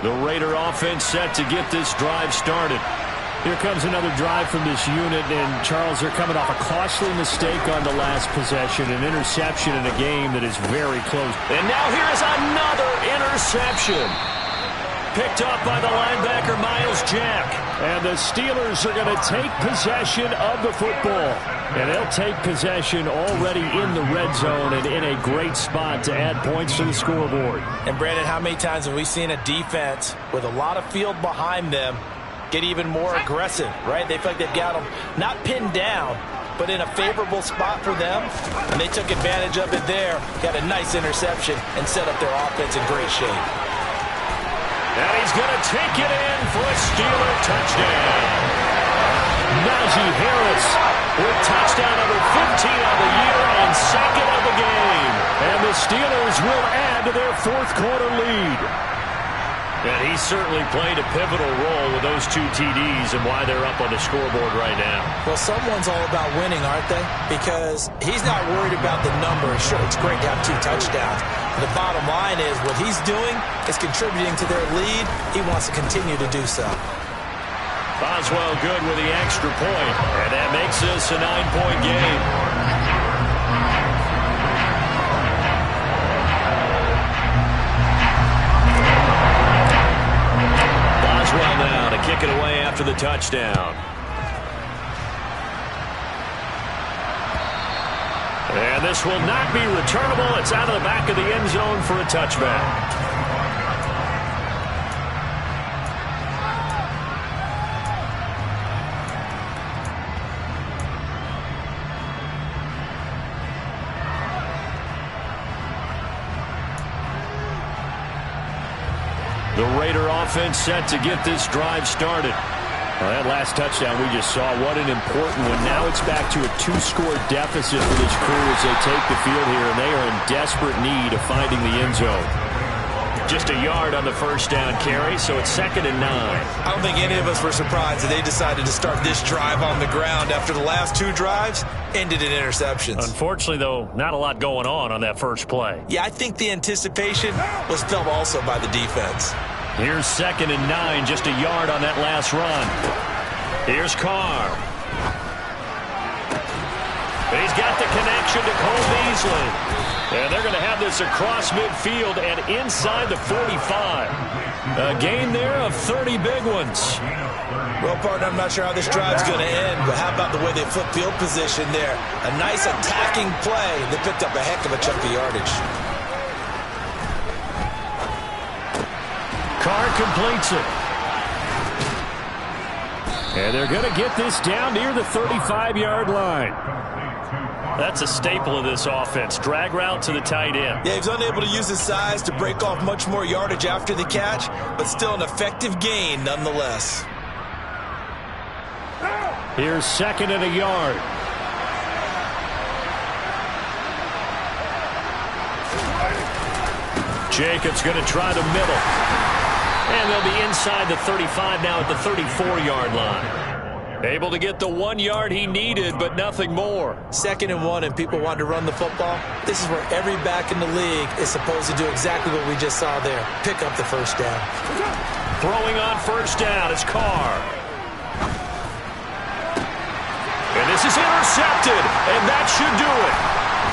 The Raider offense set to get this drive started. Here comes another drive from this unit, and Charles, they're coming off a costly mistake on the last possession, an interception in a game that is very close. And now here is another interception. Picked up by the linebacker, Miles Jack. And the Steelers are going to take possession of the football. And they'll take possession already in the red zone and in a great spot to add points to the scoreboard. And, Brandon, how many times have we seen a defense with a lot of field behind them get even more aggressive, right? They feel like they've got them not pinned down, but in a favorable spot for them. And they took advantage of it there, got a nice interception, and set up their offense in great shape. And he's going to take it in for a Steeler touchdown. Najee Harris with touchdown number 15 of the year and second of the game. And the Steelers will add to their fourth quarter lead. And he certainly played a pivotal role with those 2 TDs and why they're up on the scoreboard right now. Well, someone's all about winning, aren't they? Because he's not worried about the number. Sure, it's great to have 2 touchdowns. But the bottom line is what he's doing is contributing to their lead. He wants to continue to do so. Boswell good with the extra point. And that makes this a 9-point game. Boswell now to kick it away after the touchdown. And this will not be returnable. It's out of the back of the end zone for a touchback. The Raider offense set to get this drive started. Well, that last touchdown we just saw, what an important one. Now it's back to a 2-score deficit for this crew as they take the field here, and they are in desperate need of finding the end zone. Just a yard on the first down carry, so it's 2nd and 9. I don't think any of us were surprised that they decided to start this drive on the ground after the last 2 drives ended in interceptions. Unfortunately, though, not a lot going on that first play. Yeah, I think the anticipation was felt also by the defense. Here's 2nd and 9, just a yard on that last run. Here's Carr. He's got the connection to Cole Beasley. And they're going to have this across midfield and inside the 45. A gain there of 30 big ones. Well, partner, I'm not sure how this drive's going to end, but how about the way they flip field position there? A nice attacking play. They picked up a heck of a chunk of yardage. Carr completes it. And they're going to get this down near the 35-yard line. That's a staple of this offense. Drag route to the tight end. Yeah, he's unable to use his size to break off much more yardage after the catch, but still an effective gain nonetheless. Here's 2nd and a yard. Jacobs going to try the middle. And they'll be inside the 35 now at the 34-yard line. Able to get the 1 yard he needed, but nothing more. 2nd and 1, and people want to run the football. This is where every back in the league is supposed to do exactly what we just saw there. Pick up the first down. Throwing on first down is Carr. And this is intercepted, and that should do it.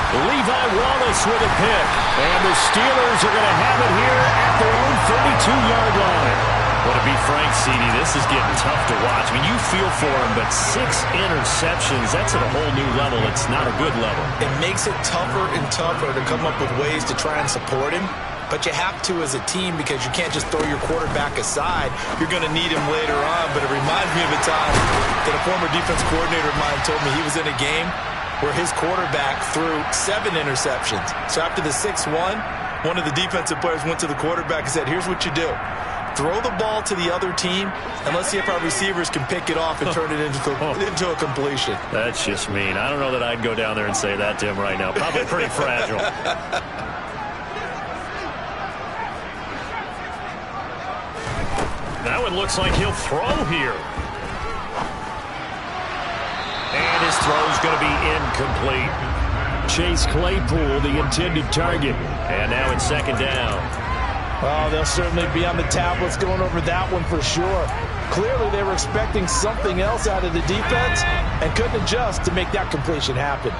Levi Wallace with a pick. And the Steelers are going to have it here at their own 32-yard line. Well, to be frank, CD, this is getting tough to watch. I mean, you feel for him, but 6 interceptions, that's at a whole new level. It's not a good level. It makes it tougher and tougher to come up with ways to try and support him. But you have to as a team because you can't just throw your quarterback aside. You're going to need him later on. But it reminds me of a time that a former defense coordinator of mine told me he was in a game where his quarterback threw 7 interceptions. So after the 6th one, one of the defensive players went to the quarterback and said, here's what you do. Throw the ball to the other team, and let's see if our receivers can pick it off and turn it into a completion. That's just mean. I don't know that I'd go down there and say that to him right now. Probably pretty fragile. Now it looks like he'll throw here. And his throw's going to be incomplete. Chase Claypool, the intended target. And now it's second down. Oh, they'll certainly be on the tablets going over that one for sure. Clearly they were expecting something else out of the defense and couldn't adjust to make that completion happen.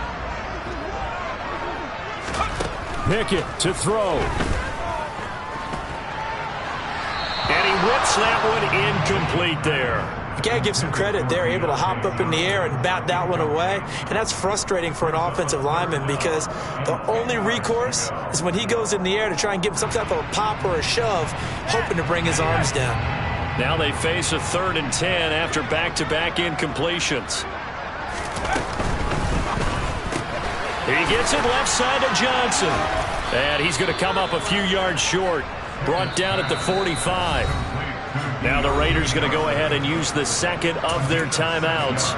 Pickett to throw. And he whips that one incomplete there. You got to give some credit. They're able to hop up in the air and bat that one away. And that's frustrating for an offensive lineman because the only recourse is when he goes in the air to try and give some type of a pop or a shove, hoping to bring his arms down. Now they face a 3rd and 10 after back-to-back incompletions. He gets it left side to Johnson. And he's going to come up a few yards short. Brought down at the 45. Now the Raiders going to go ahead and use the second of their timeouts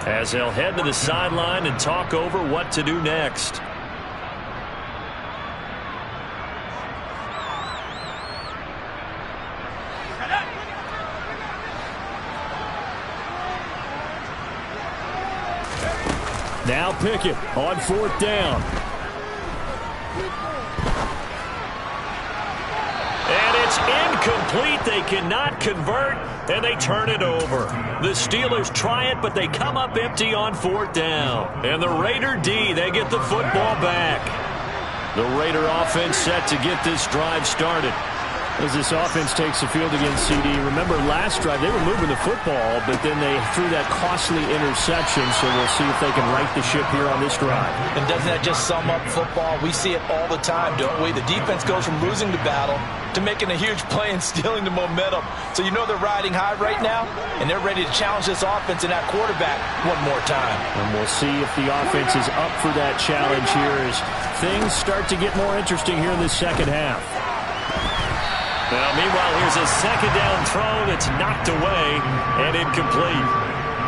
as they'll head to the sideline and talk over what to do next. Now Pickett on 4th down. And it's incomplete. They cannot convert, and they turn it over. The Steelers try it, but they come up empty on 4th down. And the Raider D, they get the football back. The Raider offense set to get this drive started. As this offense takes the field against CD, remember last drive they were moving the football, but then they threw that costly interception, so we'll see if they can right the ship here on this drive. And doesn't that just sum up football? We see it all the time, don't we? The defense goes from losing the battle to making a huge play and stealing the momentum. So you know they're riding high right now, and they're ready to challenge this offense and that quarterback one more time. And we'll see if the offense is up for that challenge here as things start to get more interesting here in the second half. Well, meanwhile, here's a second down throw that's knocked away and incomplete.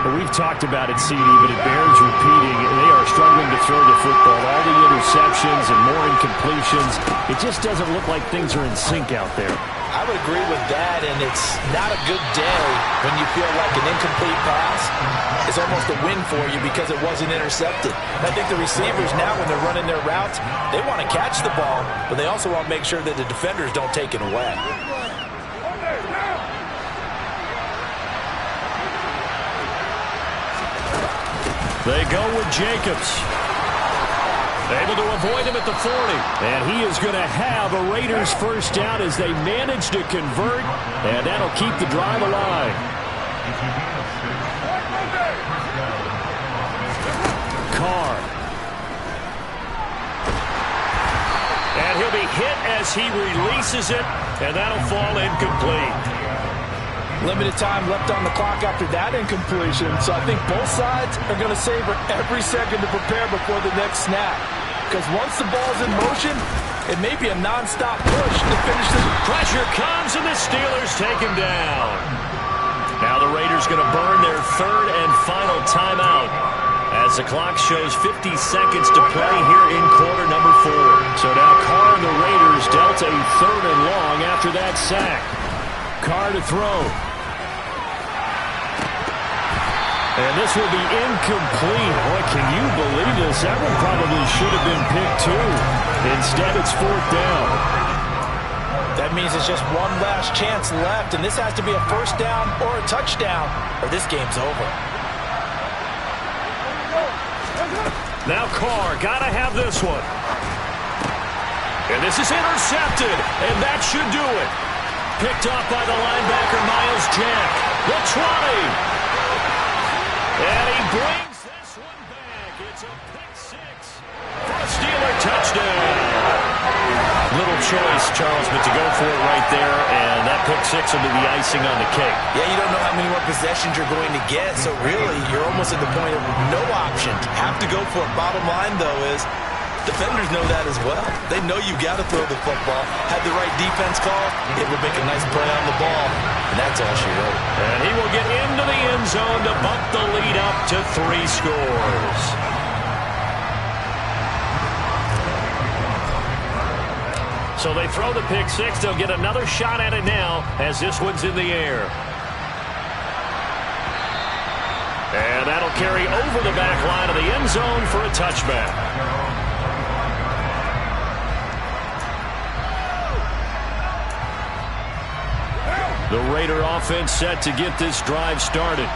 Well, we've talked about it, CD, but it bears repeating. They are struggling to throw the football. All the interceptions and more incompletions. It just doesn't look like things are in sync out there. I would agree with that, and it's not a good day when you feel like an incomplete pass is almost a win for you because it wasn't intercepted. And I think the receivers now, when they're running their routes, they want to catch the ball, but they also want to make sure that the defenders don't take it away. They go with Jacobs. Able to avoid him at the 40. And he is going to have a Raiders first down as they manage to convert. And that'll keep the drive alive. Carr. And he'll be hit as he releases it. And that'll fall incomplete. Limited time left on the clock after that incompletion. So I think both sides are going to savor every second to prepare before the next snap. Because once the ball's in motion, it may be a non-stop push to finish the... Pressure comes and the Steelers take him down. Now the Raiders going to burn their 3rd and final timeout as the clock shows 50 seconds to play here in quarter number 4. So now Carr and the Raiders dealt a 3rd and long after that sack. Carr to throw. And this will be incomplete. Boy, can you believe this? That one probably should have been picked too. Instead, it's 4th down. That means it's just one last chance left, and this has to be a first down or a touchdown, or this game's over. Now Carr, gotta have this one. And this is intercepted, and that should do it. Picked off by the linebacker, Miles Jack. The 20. And he brings this one back. It's a pick 6 for a Steeler touchdown. Little choice, Charles, but to go for it right there, and that pick 6 will be the icing on the cake. Yeah, you don't know how many more possessions you're going to get, so really you're almost at the point of no options. Have to go for it. Bottom line, though, is Defenders know that as well. They know you got to throw the football. Had the right defense call, it would make a nice play on the ball. And that's all she wrote. And he will get into the end zone to bump the lead up to 3 scores. So they throw the pick six. They'll get another shot at it now as this one's in the air. And that'll carry over the back line of the end zone for a touchback. The Raider offense set to get this drive started.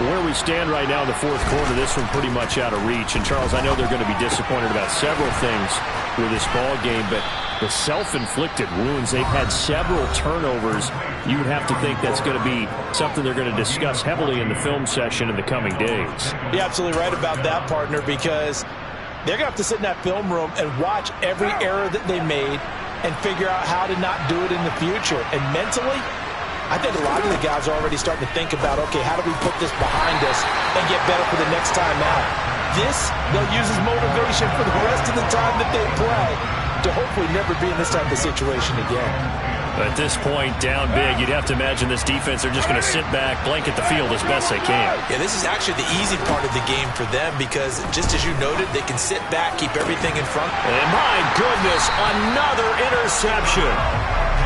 Where we stand right now in the fourth quarter, this one pretty much out of reach. And, Charles, I know they're going to be disappointed about several things with this ball game, but the self-inflicted wounds, they've had several turnovers. You would have to think that's going to be something they're going to discuss heavily in the film session in the coming days. You're absolutely right about that, partner, because they're going to have to sit in that film room and watch every error that they made and figure out how to not do it in the future. And mentally, I think a lot of the guys are already starting to think about, okay, how do we put this behind us and get better for the next time out? This, they'll use as motivation for the rest of the time that they play to hopefully never be in this type of situation again. At this point, down big, you'd have to imagine this defense, they're just going to sit back, blanket the field as best they can. Yeah, this is actually the easy part of the game for them because, just as you noted, they can sit back, keep everything in front. And my goodness, another interception.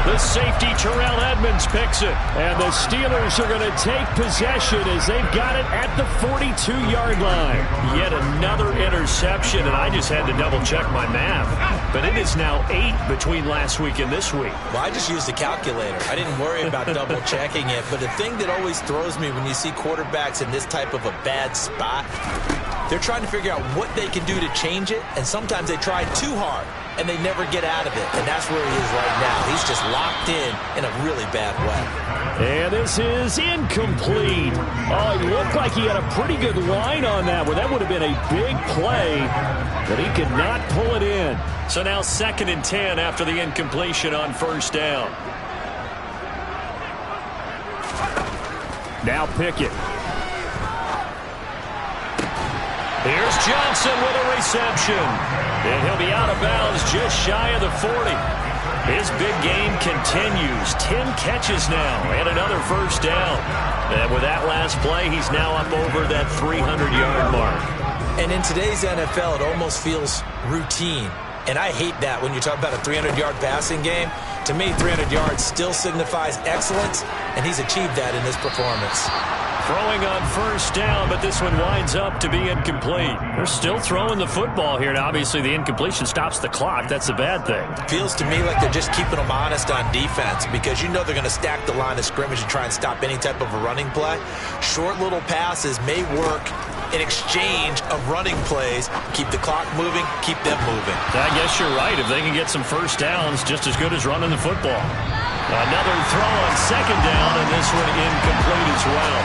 The safety, Terrell Edmonds, picks it. And the Steelers are going to take possession as they've got it at the 42-yard line. Yet another interception, and I just had to double-check my math. But it is now 8 between last week and this week. Well, I just used a calculator. I didn't worry about double-checking it. But the thing that always throws me when you see quarterbacks in this type of a bad spot, they're trying to figure out what they can do to change it, and sometimes they try too hard, and they never get out of it. And that's where he is right now. He's just locked in a really bad way. And this is incomplete. Oh, he looked like he had a pretty good line on that one. That would have been a big play, but he could not pull it in. So now 2nd and 10 after the incompletion on first down. Now Pickett. Here's Johnson with a reception. And he'll be out of bounds just shy of the 40. His big game continues. 10 catches now and another first down. And with that last play, he's now up over that 300-yard mark. And in today's NFL, it almost feels routine. And I hate that when you talk about a 300-yard passing game. To me, 300 yards still signifies excellence, and he's achieved that in this performance. Throwing on first down, but this one winds up to be incomplete. They're still throwing the football here, and obviously the incompletion stops the clock. That's a bad thing. Feels to me like they're just keeping them honest on defense because you know they're going to stack the line of scrimmage and try and stop any type of a running play. Short little passes may work in exchange of running plays. Keep the clock moving, keep them moving. I guess you're right. If they can get some first downs, just as good as running the football. Another throw on second down, and this one incomplete as well.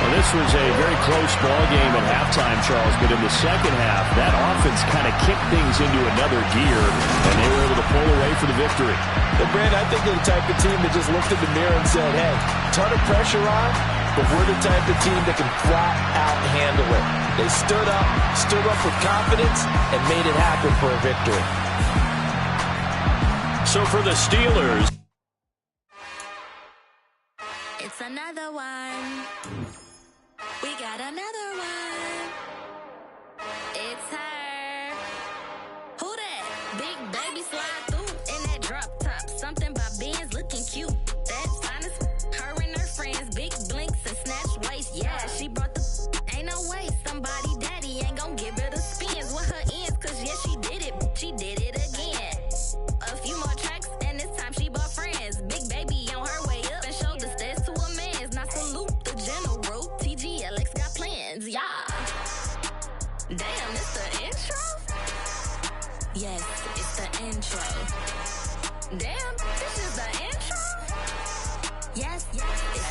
Well, this was a very close ball game at halftime, Charles, but in the second half, that offense kind of kicked things into another gear, and they were able to pull away for the victory. But, Brand, I think they're the type of team that just looked in the mirror and said, hey, ton of pressure on, but we're the type of team that can flat out handle it. They stood up with confidence, and made it happen for a victory. So for the Steelers, it's another one. We got another one. It's her. Who that? Big baby slide through in that drop top. Something about Benz looking cute. That's honest. Her and her friends, big blinks and snatch waist. Yeah, she brought the ain't no way. Somebody daddy ain't gonna give her the spins with her ends. Cause yeah, she did it. She did it again. A few more tracks and this time she bought friends. Big baby on her way up and showed the stairs to a man's. Now salute the general. TGLX got plans, yeah. Damn, it's the intro? Yes, it's the intro. Damn, this is the intro? Yes, it's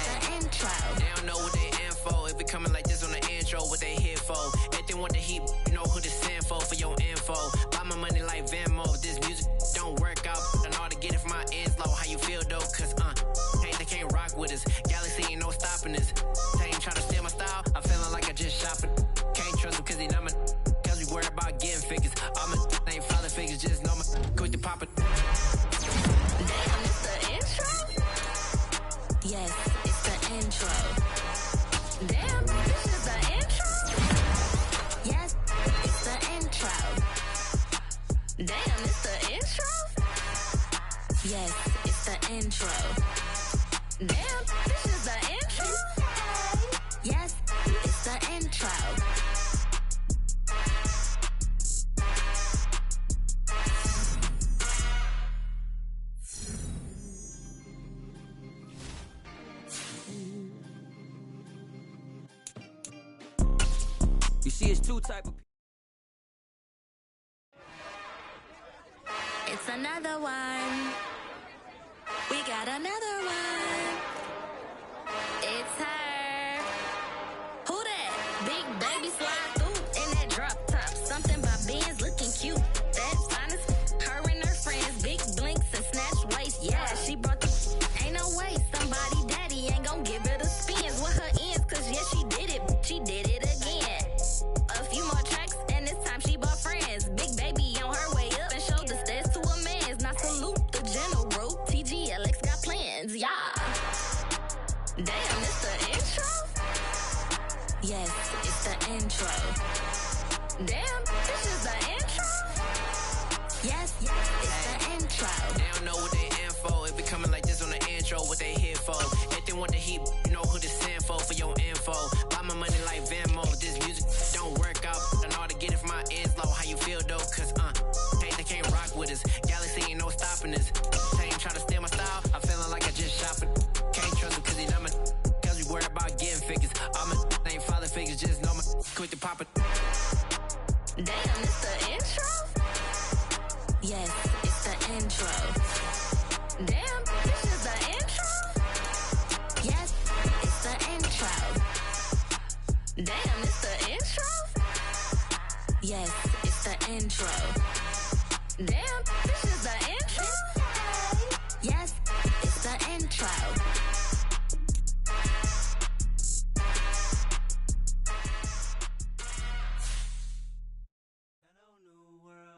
the intro. They don't know what they in for. If we coming like this on the intro, what they here for? If they want the heat, you know who to send for your info. Buy my money like Venmo. If this music don't work out, and all to get it from my ends low. How you feel though? Cause they can't rock with us. Galaxy ain't no stopping us. They ain't trying to steal my style. I'm feeling like I just shopping. Can't trust him cause he not my. Cause we worried about getting figures. All Damn, it's the intro? Yes, it's the intro. Damn, this is the intro? Yes, it's the intro. You see, it's two type of. It's another one. We got another one. It's her. Who that? Big baby slide through in that drop top. Something about Benz looking cute. That's honest. Her and her friends, big blinks and snatch waist. Yeah, she brought the. Ain't no way somebody daddy ain't gon' give her the spins with her ends. Cause yeah, she did it. She did it again. A few more tracks and this time she bought friends. Big baby on her way up and showed the stairs to a man's. Now salute the general. TGLX got plans, yeah. Damn, it's the intro? Yes, it's the intro. Damn, this is the intro? Yes, it's the intro. They don't know what they in for. It be coming like this on the intro, what they here for. If they want the heat, you know who to send for your info. Buy my money like Venmo. This music don't work out. And all to get it from my ends low. How you feel though? Cause they can't rock with us. Galaxy ain't no stopping us. Same try to steal my style. I'm feeling like I just shopping. Can't trust him cause he not my. Cause we worried about getting figures. All my ain't father figures. Just know my quick to pop it. Damn, it's the intro? Yes, it's the intro. Damn, this is the intro? Yes, it's the intro. Damn, it's the intro? Yes, it's the intro. Damn.